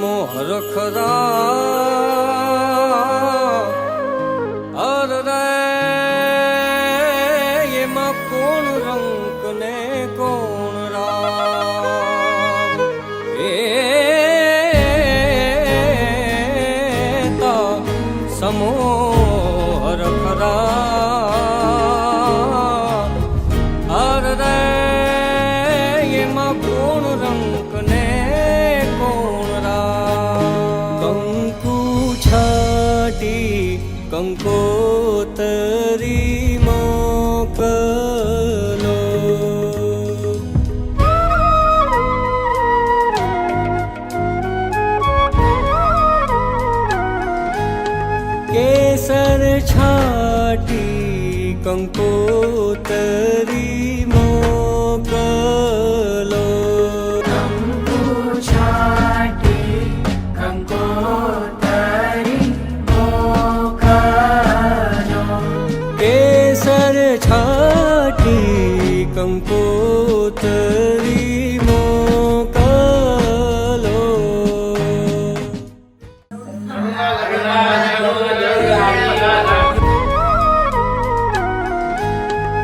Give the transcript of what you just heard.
સમો હરખરા અર રે એમાં કોણ રંક ને કોણ રામ એ તા સમો હરખરા અર રે એમાં કોણ રંક ને કંકોતરી મોકલો કેસર છાટી કંકોતરી મોકલો